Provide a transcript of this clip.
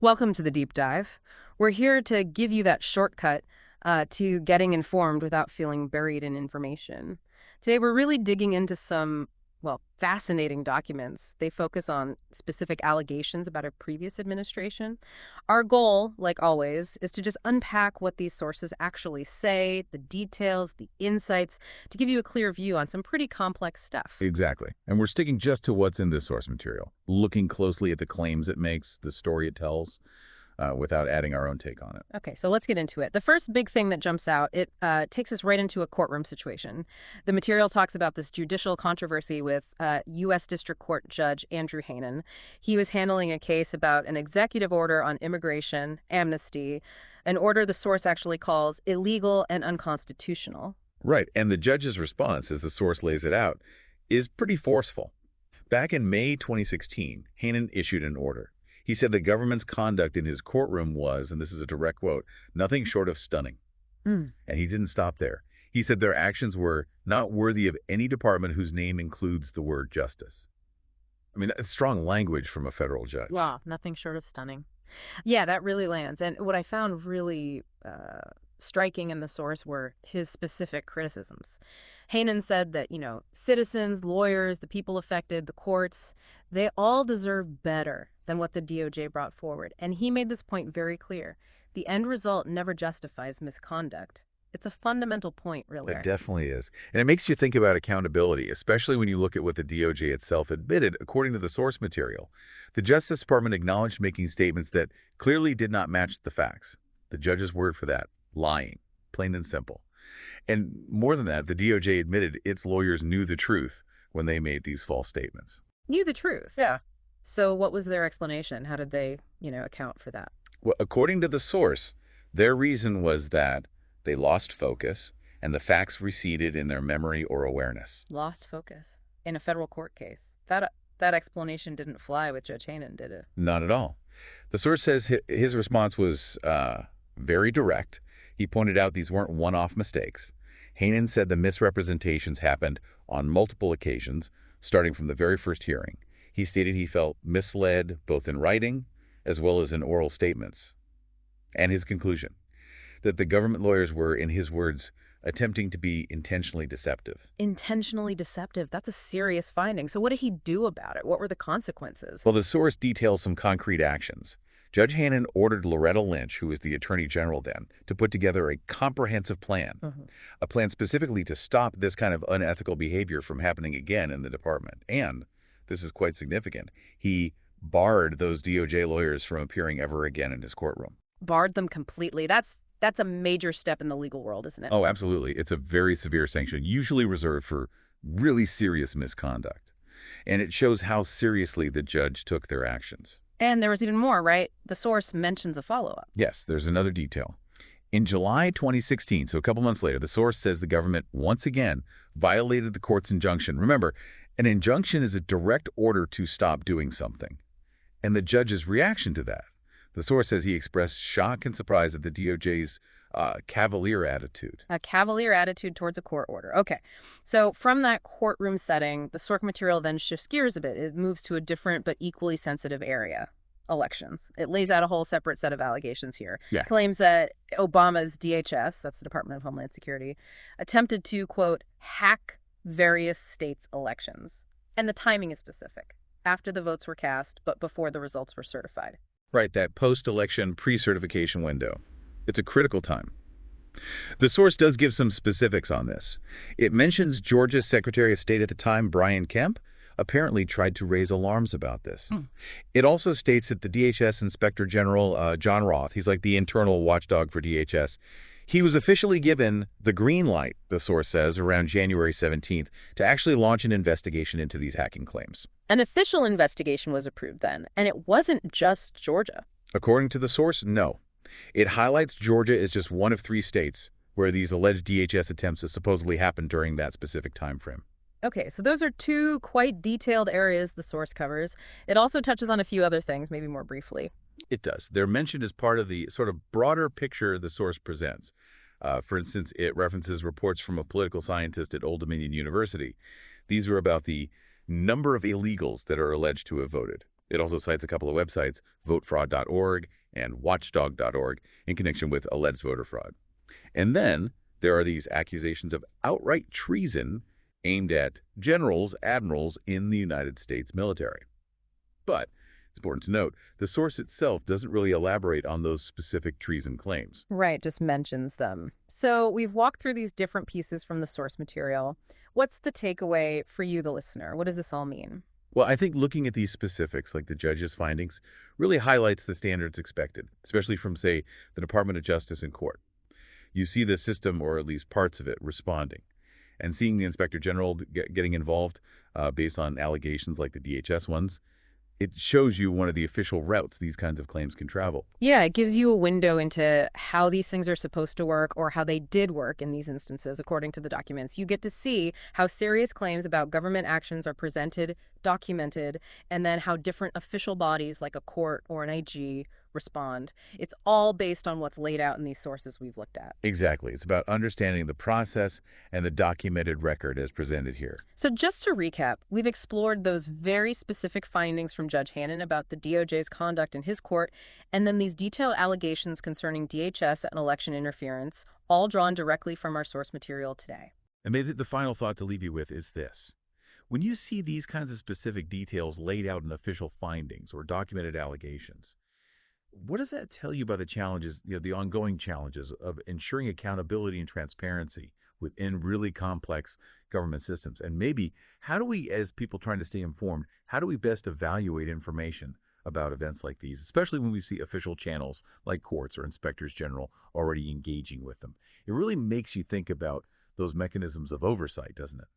Welcome to the deep dive. We're here to give you that shortcut to getting informed without feeling buried in information. Today, we're really digging into some, well, fascinating documents. They focus on specific allegations about a previous administration. Our goal, like always, is to just unpack what these sources actually say, the details, the insights, to give you a clear view on some pretty complex stuff. Exactly. And we're sticking just to what's in this source material, looking closely at the claims it makes, the story it tells, without adding our own take on it. Okay, so let's get into it. The first big thing that jumps out, it takes us right into a courtroom situation. The material talks about this judicial controversy with U.S. District Court Judge Andrew Hanen. He was handling a case about an executive order on immigration, amnesty, an order the source actually calls illegal and unconstitutional. Right. And the judge's response, as the source lays it out, is pretty forceful. Back in May 2016, Hanen issued an order. He said the government's conduct in his courtroom was, and this is a direct quote, nothing short of stunning. And he didn't stop there. He said their actions were not worthy of any department whose name includes the word justice. I mean, that's strong language from a federal judge. Wow, nothing short of stunning. Yeah, that really lands. And what I found really striking in the source were his specific criticisms. Hanen said that, citizens, lawyers, the people affected, the courts, they all deserve better than what the DOJ brought forward. And he made this point very clear. The end result never justifies misconduct. It's a fundamental point, really. It definitely is. And it makes you think about accountability, especially when you look at what the DOJ itself admitted, according to the source material. The Justice Department acknowledged making statements that clearly did not match the facts. The judge's word for that, lying, plain and simple. And more than that, the DOJ admitted its lawyers knew the truth when they made these false statements. Knew the truth. Yeah. So what was their explanation? How did they, account for that? Well, according to the source, their reason was that they lost focus and the facts receded in their memory or awareness. Lost focus in a federal court case. That explanation didn't fly with Judge Hanen, did it? Not at all. The source says his response was very direct. He pointed out these weren't one-off mistakes. Hanen said the misrepresentations happened on multiple occasions, starting from the very first hearing. He stated he felt misled both in writing as well as in oral statements. And his conclusion, that the government lawyers were, in his words, attempting to be intentionally deceptive. Intentionally deceptive? That's a serious finding. So what did he do about it? What were the consequences? Well, the source details some concrete actions. Judge Hanen ordered Loretta Lynch, who was the Attorney General then, to put together a comprehensive plan, a plan specifically to stop this kind of unethical behavior from happening again in the department. And, this is quite significant, he barred those DOJ lawyers from appearing ever again in his courtroom. Barred them completely. That's a major step in the legal world, isn't it? Oh, absolutely. It's a very severe sanction, usually reserved for really serious misconduct. And it shows how seriously the judge took their actions. And there was even more, right? The source mentions a follow-up. Yes, there's another detail. In July 2016, so a couple months later, the source says the government once again violated the court's injunction. Remember, an injunction is a direct order to stop doing something. And the judge's reaction to that, the source says he expressed shock and surprise at the DOJ's cavalier attitude. A cavalier attitude towards a court order. Okay. So from that courtroom setting, the source material then shifts gears a bit. It moves to a different but equally sensitive area, elections. It lays out a whole separate set of allegations here. Yeah. Claims that Obama's DHS, that's the Department of Homeland Security, attempted to, quote, hack various states' elections. And the timing is specific. After the votes were cast, but before the results were certified. Right, that post-election pre-certification window. It's a critical time. The source does give some specifics on this. It mentions Georgia's Secretary of State at the time, Brian Kemp, apparently tried to raise alarms about this. It also states that the DHS Inspector General, John Roth, he's like the internal watchdog for DHS, he was officially given the green light, the source says, around January 17th, to actually launch an investigation into these hacking claims. An official investigation was approved then, and it wasn't just Georgia. According to the source, no. It highlights Georgia as just one of 3 states where these alleged DHS attempts have supposedly happened during that specific time frame. Okay, so those are 2 quite detailed areas the source covers. It also touches on a few other things, maybe more briefly. It does. They're mentioned as part of the sort of broader picture the source presents. For instance, it references reports from a political scientist at Old Dominion University. These are about the number of illegals that are alleged to have voted. It also cites a couple of websites, votefraud.org and watchdog.org, in connection with alleged voter fraud. And then there are these accusations of outright treason aimed at generals, admirals in the United States military. But it's important to note, the source itself doesn't really elaborate on those specific treason claims. Right, just mentions them. So we've walked through these different pieces from the source material. What's the takeaway for you, the listener? What does this all mean? Well, I think looking at these specifics, like the judge's findings, really highlights the standards expected, especially from, say, the Department of Justice in court. You see the system, or at least parts of it, responding. And seeing the Inspector General getting involved based on allegations like the DHS ones, it shows you one of the official routes these kinds of claims can travel. Yeah, it gives you a window into how these things are supposed to work or how they did work in these instances, according to the documents. You get to see how serious claims about government actions are presented, documented, and then how different official bodies like a court or an IG respond. It's all based on what's laid out in these sources we've looked at. Exactly. It's about understanding the process and the documented record as presented here. So just to recap, we've explored those very specific findings from Judge Hannon about the DOJ's conduct in his court, and then these detailed allegations concerning DHS and election interference, all drawn directly from our source material today. And maybe the final thought to leave you with is this. When you see these kinds of specific details laid out in official findings or documented allegations, what does that tell you about the challenges, the ongoing challenges of ensuring accountability and transparency within really complex government systems? And maybe how do we, as people trying to stay informed, how do we best evaluate information about events like these, especially when we see official channels like courts or inspectors general already engaging with them? It really makes you think about those mechanisms of oversight, doesn't it?